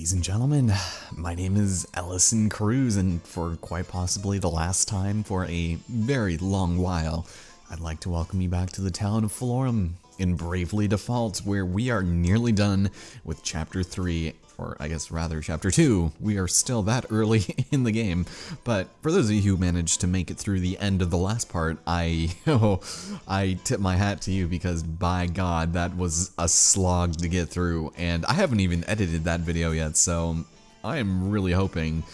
Ladies and gentlemen, my name is Ellison Cruz, and for quite possibly the last time for a very long while, I'd like to welcome you back to the town of Florum in Bravely Default, where we are nearly done with Chapter 3, or I guess rather Chapter 2. We are still that early in the game, but for those of you who managed to make it through the end of the last part, I tip my hat to you, because by God, that was a slog to get through, and I haven't even edited that video yet, so I am really hoping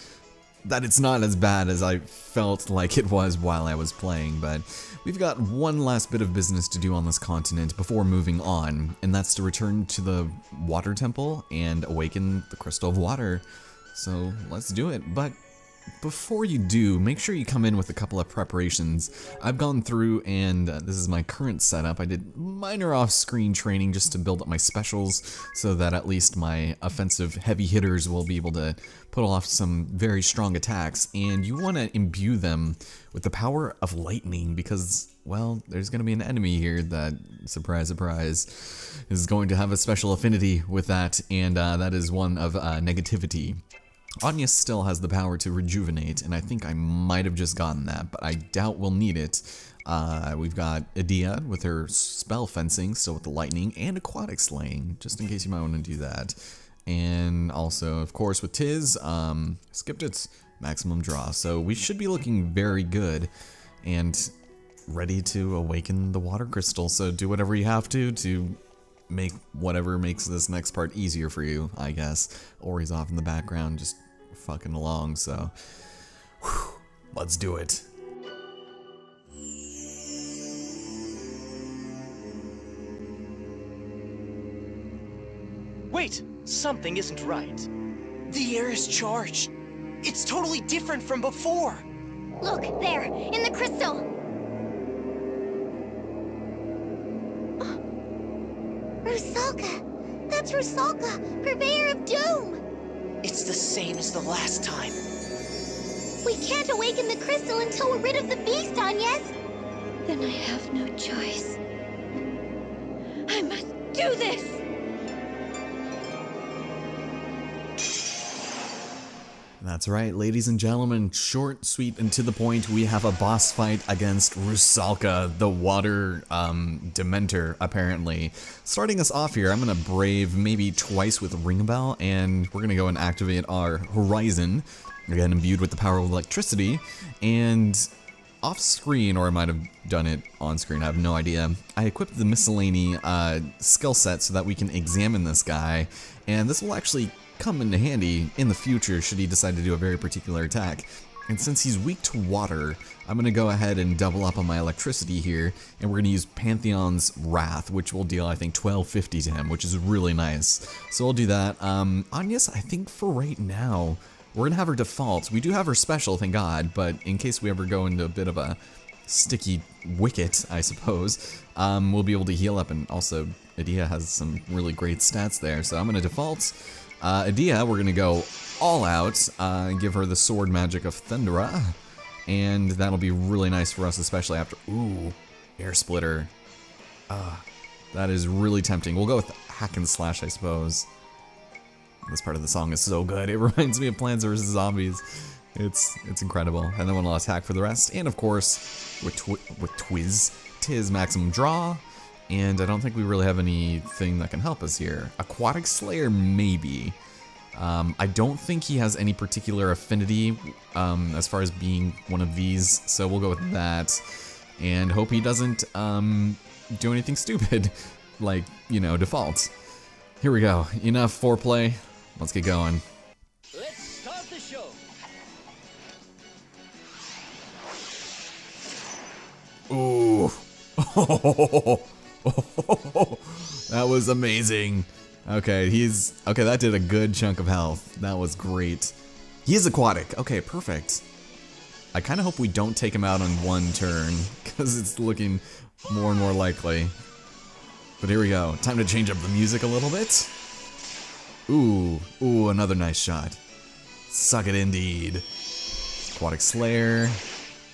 that it's not as bad as I felt like it was while I was playing. But we've got one last bit of business to do on this continent before moving on, and that's to return to the water temple and awaken the crystal of water. So let's do it. But before you do, make sure you come in with a couple of preparations. I've gone through, and this is my current setup. I did minor off-screen training just to build up my specials so that at least my offensive heavy hitters will be able to put off some very strong attacks. And you want to imbue them with the power of lightning because, well, there's going to be an enemy here that, surprise, surprise, is going to have a special affinity with that, and that is one of negativity. Anya still has the power to rejuvenate, and I think I might have just gotten that, but I doubt we'll need it. We've got Adia with her spell fencing, still with the lightning, and aquatic slaying, just in case you might want to do that. And also, of course, with Tiz, skipped its maximum draw, so we should be looking very good and ready to awaken the water crystal. So do whatever you have to make whatever makes this next part easier for you, I guess. Or he's off in the background just fucking along, so whew, let's do it. Wait, something isn't right. The air is charged. It's totally different from before. Look, there, in the crystal. Rusalka! That's Rusalka, purveyor of doom! It's the same as the last time. We can't awaken the crystal until we're rid of the beast, Agnes! Then I have no choice. I must do this! That's right, ladies and gentlemen, short, sweet, and to the point, we have a boss fight against Rusalka, the water dementor, apparently. Starting us off here, I'm gonna brave maybe twice with Ring Bell, and we're gonna go and activate our Horizon, again imbued with the power of electricity, and off screen, or I might have done it on screen, I have no idea, I equipped the miscellany skill set so that we can examine this guy, and this will actually come into handy in the future should he decide to do a very particular attack. And since he's weak to water, I'm going to go ahead and double up on my electricity here, and we're going to use Pantheon's Wrath, which will deal, I think, 1250 to him, which is really nice. So I'll do that. Agnes, I think for right now, we're going to have her default. We do have her special, thank God, but in case we ever go into a bit of a sticky wicket, I suppose, we'll be able to heal up, and also Adia has some really great stats there, so I'm going to default. Adia, we're gonna go all out, give her the sword magic of Thundera, and that'll be really nice for us, especially after, ooh, air splitter. That is really tempting. We'll go with hack and slash, I suppose. This part of the song is so good. It reminds me of Plants vs. Zombies. It's incredible. And then we'll attack for the rest, and of course, with Tiz maximum draw. And I don't think we really have anything that can help us here. Aquatic Slayer, maybe. I don't think he has any particular affinity as far as being one of these, so we'll go with that. And hope he doesn't do anything stupid, like, you know, default. Here we go. Enough foreplay. Let's get going. Let's start the show. Ooh. That was amazing. Okay, that did a good chunk of health. That was great. He is aquatic. Okay, perfect. I kind of hope we don't take him out on one turn, because it's looking more and more likely. But here we go. Time to change up the music a little bit. Ooh, another nice shot. Suck it indeed. Aquatic Slayer.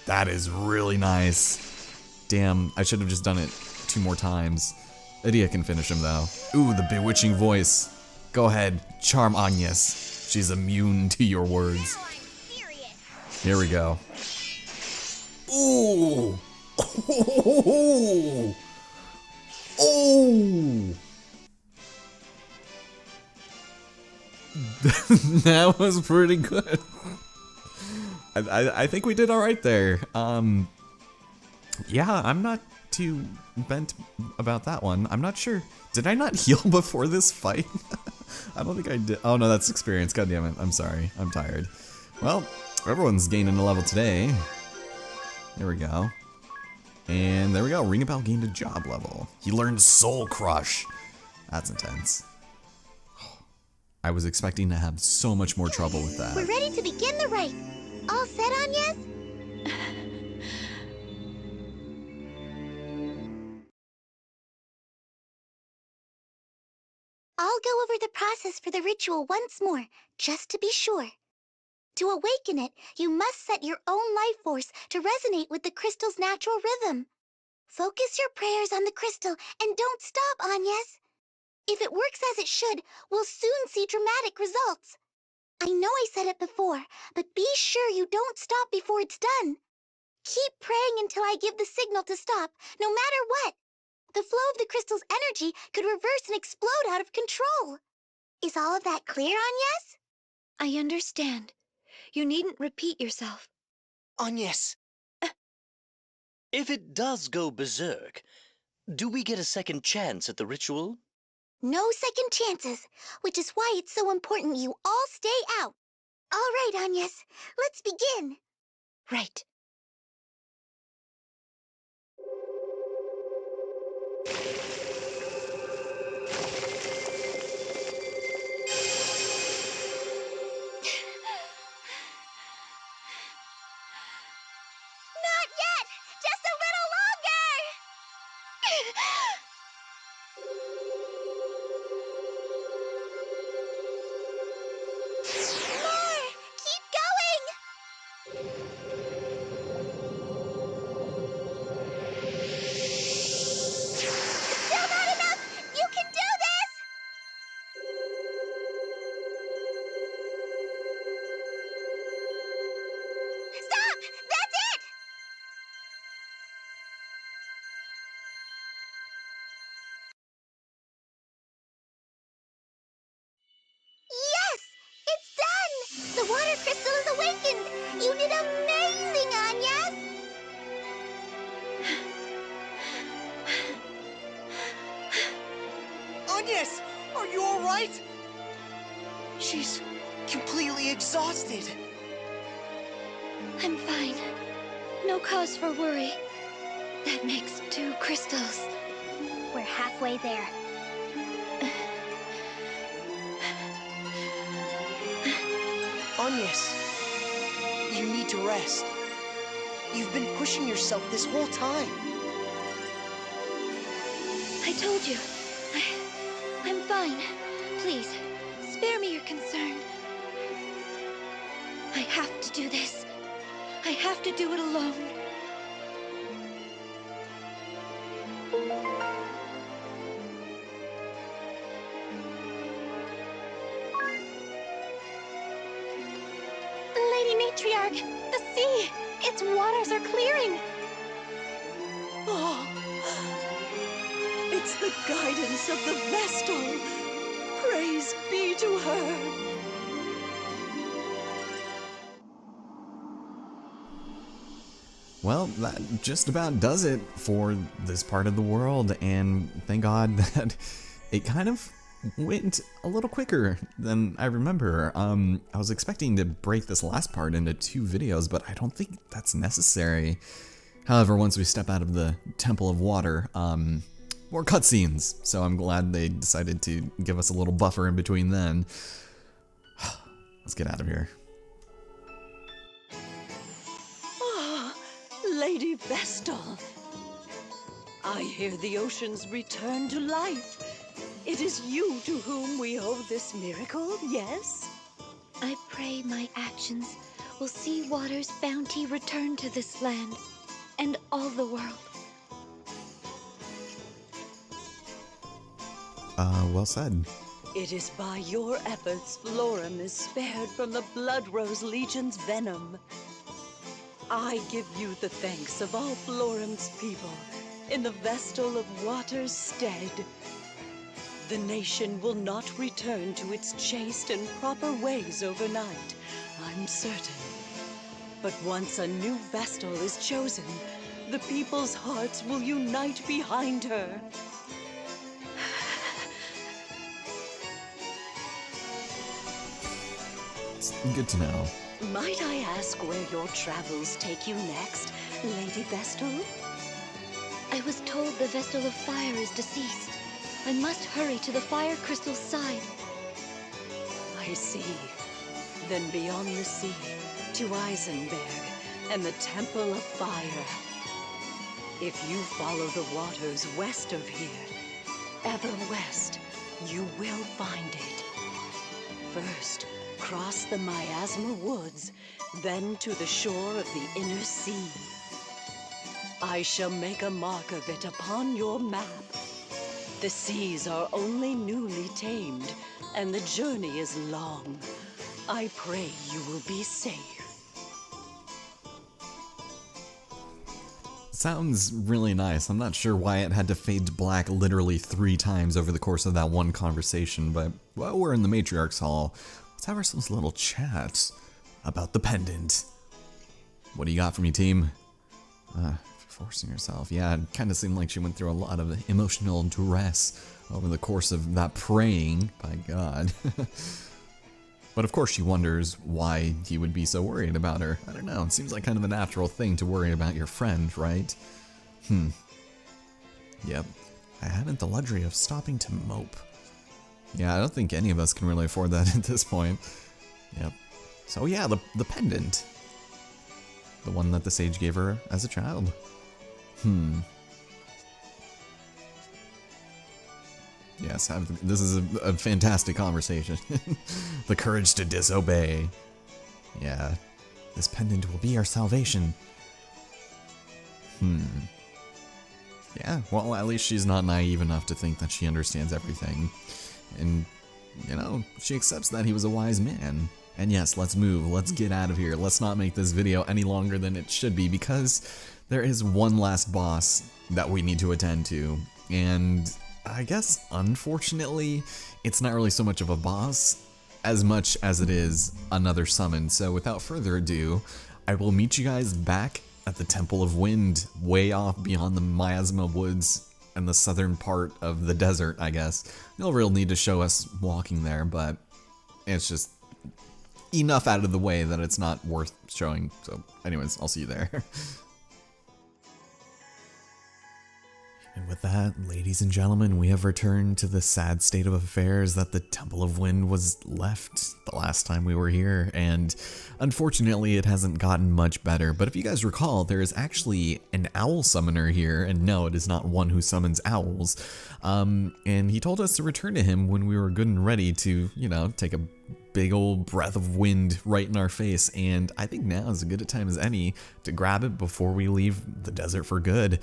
That is really nice. Damn, I should have just done it 2 more times. Adia can finish him though. Ooh, the bewitching voice. Go ahead, charm Agnes. She's immune to your words. Now I'm serious. Here we go. Ooh! Oh! Oh! That was pretty good. I think we did all right there. Yeah, I'm not too bent about that one. I'm not sure. Did I not heal before this fight? I don't think I did. Oh no, that's experience. God damn it. I'm sorry. I'm tired. Well, everyone's gaining a level today. There we go. And there we go. Ringabel gained a job level. He learned Soul Crush. That's intense. I was expecting to have so much more trouble with that. We're ready to begin the rite. All set, Agnes? I'll go over the process for the ritual once more, just to be sure. To awaken it, you must set your own life force to resonate with the crystal's natural rhythm. Focus your prayers on the crystal and don't stop, Agnes. If it works as it should, we'll soon see dramatic results. I know I said it before, but be sure you don't stop before it's done. Keep praying until I give the signal to stop, no matter what. The flow of the crystal's energy could reverse and explode out of control. Is all of that clear, Agnes? I understand. You needn't repeat yourself. Agnes, if it does go berserk, do we get a second chance at the ritual? No second chances, which is why it's so important you all stay out. All right, Agnes, let's begin. Right. Not yet! Just a little longer! More! Keep going! Still not enough! You can do this! Stop! That's it! Yes! It's done! The water crystal is awakened! You did amazing, Agnes! Agnes, are you all right? She's completely exhausted. I'm fine. No cause for worry. That makes 2 crystals. We're halfway there. Agnes, you need to rest. You've been pushing yourself this whole time. I told you. I'm fine. Please, spare me your concern. I have to do this. I have to do it alone. Lady Matriarch, the sea! Its waters are clearing! Oh, it's the guidance of the Vestal. Praise be to her. Well, that just about does it for this part of the world, and thank God that it kind of went a little quicker than I remember. I was expecting to break this last part into 2 videos, but I don't think that's necessary. However, once we step out of the Temple of Water, more cutscenes, so I'm glad they decided to give us a little buffer in between then. Let's get out of here. Ah, Lady Vestal. I hear the oceans return to life. It is you to whom we owe this miracle, yes? I pray my actions will see water's bounty return to this land and all the world. Well said. It is by your efforts Florum is spared from the Blood Rose Legion's venom. I give you the thanks of all Florum's people in the Vestal of Water's stead. The nation will not return to its chaste and proper ways overnight, I'm certain. But once a new Vestal is chosen, the people's hearts will unite behind her. It's good to know. Might I ask where your travels take you next, Lady Vestal? I was told the Vestal of Fire is deceased. I must hurry to the Fire Crystal's side. I see. Then beyond the sea, to Eisenberg and the Temple of Fire. If you follow the waters west of here, ever west, you will find it. First, cross the Miasma Woods, then to the shore of the inner sea. I shall make a mark of it upon your map. The seas are only newly tamed, and the journey is long. I pray you will be safe. Sounds really nice. I'm not sure why it had to fade to black literally 3 times over the course of that one conversation, but while we're in the Matriarch's Hall, let's have ourselves a little chat about the pendant. What do you got for me, team? Forcing herself. Yeah, it kind of seemed like she went through a lot of emotional duress over the course of that praying. By God. But of course she wonders why he would be so worried about her. I don't know, it seems like kind of a natural thing to worry about your friend, right? Yep. I haven't the luxury of stopping to mope. Yeah, I don't think any of us can really afford that at this point. Yep. So yeah, the pendant. The one that the sage gave her as a child. Yes, this is a fantastic conversation. The courage to disobey. Yeah. This pendant will be our salvation. Yeah, well, at least she's not naive enough to think that she understands everything. And, you know, she accepts that he was a wise man. And yes, let's move. Let's get out of here. Let's not make this video any longer than it should be, because there is one last boss that we need to attend to. And I guess, unfortunately, it's not really so much of a boss as much as it is another summon. So without further ado, I will meet you guys back at the Temple of Wind, way off beyond the Miasma Woods and the southern part of the desert, I guess. No real need to show us walking there, but it's just enough out of the way that it's not worth showing. So anyways, I'll see you there. And with that, ladies and gentlemen, we have returned to the sad state of affairs that the Temple of Wind was left the last time we were here, and unfortunately it hasn't gotten much better. But if you guys recall, there is actually an owl summoner here, and no, it is not one who summons owls. And he told us to return to him when we were good and ready to, you know, take a big old breath of wind right in our face, and I think now is as good a time as any to grab it before we leave the desert for good.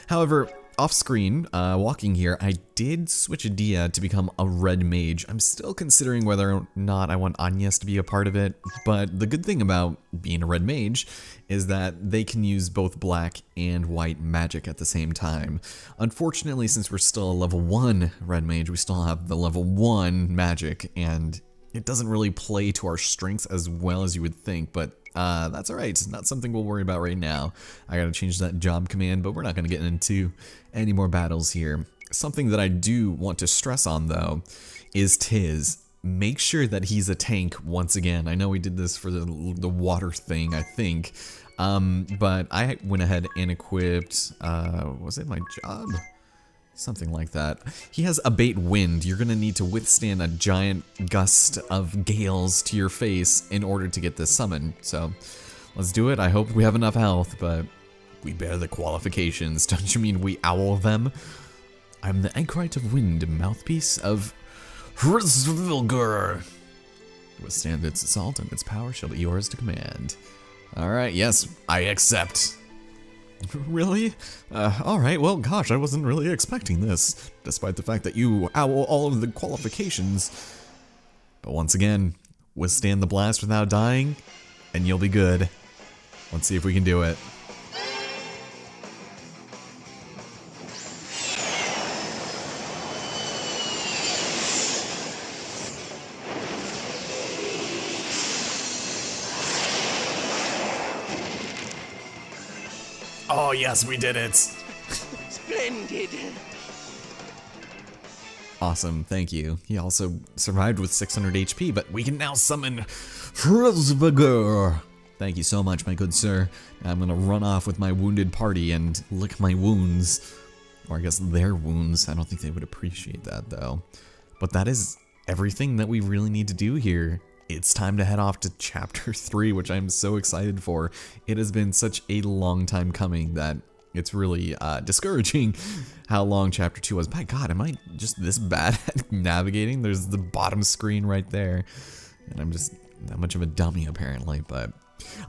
However, off screen, walking here, I did switch a Dia to become a red mage. I'm still considering whether or not I want Agnes to be a part of it, but the good thing about being a red mage is that they can use both black and white magic at the same time. Unfortunately, since we're still a level 1 red mage, we still have the level 1 magic, and it doesn't really play to our strengths as well as you would think, but that's alright. It's not something we'll worry about right now. I gotta change that job command, but we're not gonna get into any more battles here. Something that I do want to stress on, though, is Tiz. Make sure that he's a tank once again. I know we did this for the water thing, I think, but I went ahead and equipped, was it my job? Something like that. He has Abate Wind. You're gonna need to withstand a giant gust of gales to your face in order to get this summon. So let's do it. I hope we have enough health, but we bear the qualifications. Don't you mean we owl them? I'm the Anchorite of Wind, mouthpiece of Hrzvilgur. Withstand its assault, and its power shall be yours to command. Alright, yes, I accept. Really? Alright, well, gosh, I wasn't really expecting this, despite the fact that you owl all of the qualifications. But once again, withstand the blast without dying, and you'll be good. Let's see if we can do it. Oh yes, we did it! Splendid. Awesome, thank you. He also survived with 600 HP, but we can now summon Frisviger. Thank you so much, my good sir. I'm gonna run off with my wounded party and lick my wounds. Or I guess their wounds. I don't think they would appreciate that, though. But that is everything that we really need to do here. It's time to head off to Chapter 3, which I'm so excited for. It has been such a long time coming that it's really discouraging how long Chapter 2 was. My god, am I just this bad at navigating? There's the bottom screen right there. And I'm just that much of a dummy, apparently. But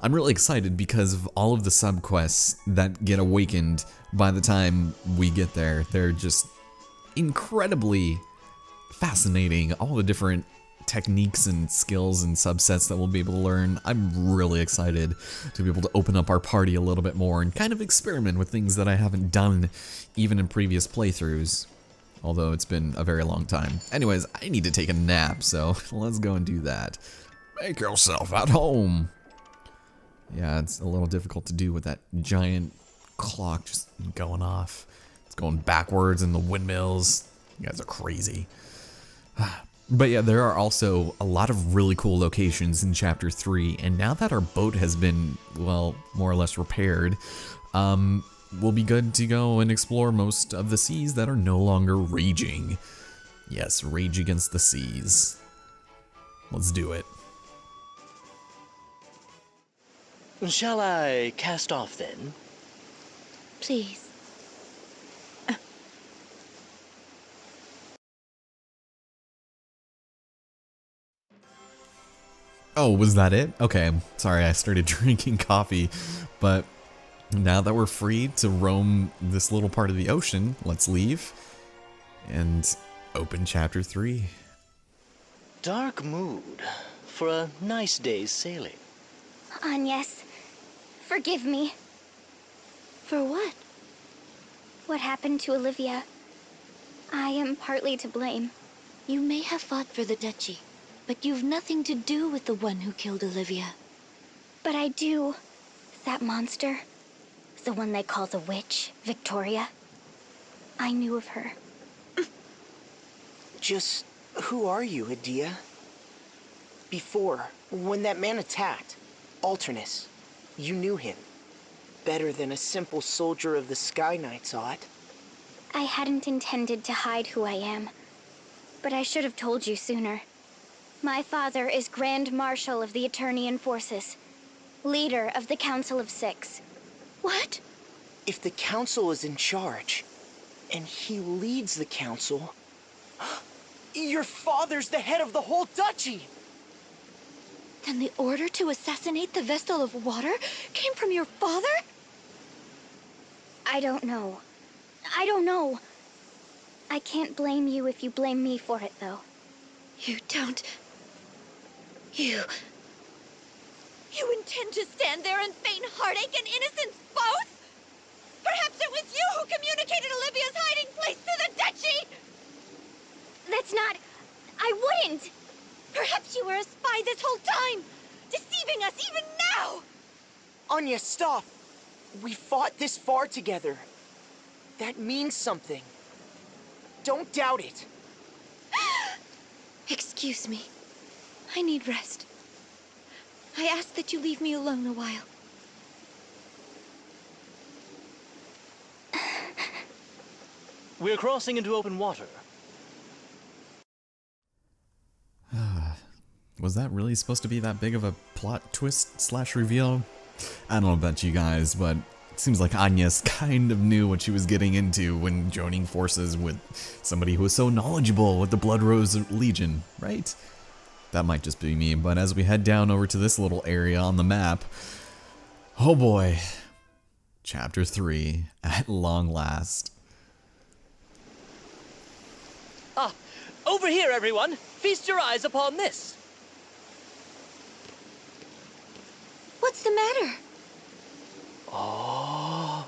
I'm really excited because of all of the subquests that get awakened by the time we get there. They're just incredibly fascinating. All the different techniques and skills and subsets that we'll be able to learn. I'm really excited to be able to open up our party a little bit more and kind of experiment with things that I haven't done even in previous playthroughs, although it's been a very long time. Anyways, I need to take a nap, so let's go and do that. Make yourself at home. Yeah, it's a little difficult to do with that giant clock just going off. It's going backwards in the windmills. You guys are crazy. But yeah, there are also a lot of really cool locations in Chapter 3, and now that our boat has been, well, more or less repaired, we'll be good to go and explore most of the seas that are no longer raging. Yes, rage against the seas. Let's do it. Shall I cast off then? Please. Oh, was that it? Okay, sorry, I started drinking coffee, but now that we're free to roam this little part of the ocean, let's leave and open Chapter 3. Dark mood for a nice day's sailing. Agnes, forgive me. For what? What happened to Olivia? I am partly to blame. You may have fought for the duchy, but you've nothing to do with the one who killed Olivia. But I do. That monster, the one they call the witch, Victoria. I knew of her. Just who are you, Adia? Before, when that man attacked, Alternus, you knew him. Better than a simple soldier of the Sky Knights ought. I hadn't intended to hide who I am, but I should have told you sooner. My father is Grand Marshal of the Eternian Forces, leader of the Council of Six. What? If the Council is in charge, and he leads the Council, your father's the head of the whole duchy! Then the order to assassinate the Vestal of Water came from your father? I don't know. I don't know. I can't blame you if you blame me for it, though. You don't... You intend to stand there and feign heartache and innocence both? Perhaps it was you who communicated Olivia's hiding place to the duchy? That's not... I wouldn't! Perhaps you were a spy this whole time, deceiving us even now! Anya, stop! We fought this far together. That means something. Don't doubt it. Excuse me. I need rest. I ask that you leave me alone a while. We're crossing into open water. Was that really supposed to be that big of a plot twist / reveal? I don't know about you guys, but it seems like Agnes kind of knew what she was getting into when joining forces with somebody who was so knowledgeable with the Blood Rose Legion, right? That might just be me, but as we head down over to this little area on the map, oh boy, Chapter 3, at long last. Ah, over here, everyone! Feast your eyes upon this! What's the matter? Oh,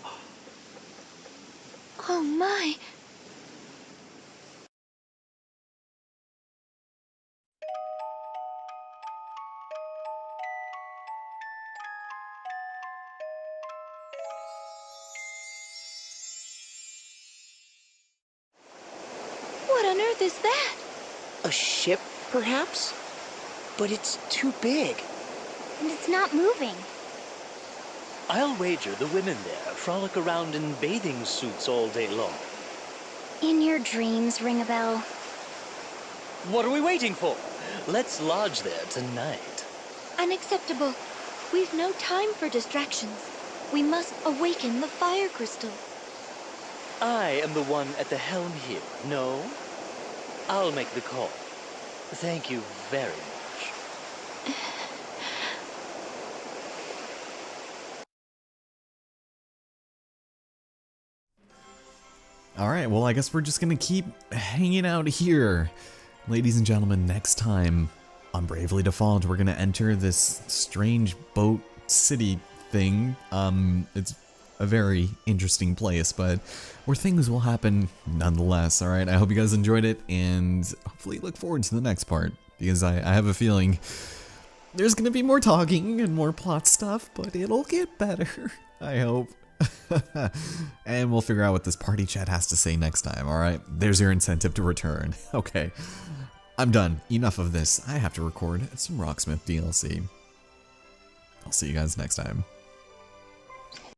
Oh my. What on earth is that? A ship, perhaps? But it's too big. And it's not moving. I'll wager the women there frolic around in bathing suits all day long. In your dreams, ring a bell. What are we waiting for? Let's lodge there tonight. Unacceptable. We've no time for distractions. We must awaken the fire crystal. I am the one at the helm here, no? I'll make the call. Thank you very much. Alright, well, I guess we're just gonna keep hanging out here. Ladies and gentlemen, next time on Bravely Default, we're gonna enter this strange boat city thing. It's a very interesting place, but where things will happen nonetheless. Alright, I hope you guys enjoyed it, and hopefully look forward to the next part, because I have a feeling there's gonna be more talking and more plot stuff, but it'll get better, I hope. And we'll figure out what this party chat has to say next time, alright? There's your incentive to return. Okay, I'm done. Enough of this. I have to record some Rocksmith DLC. I'll see you guys next time.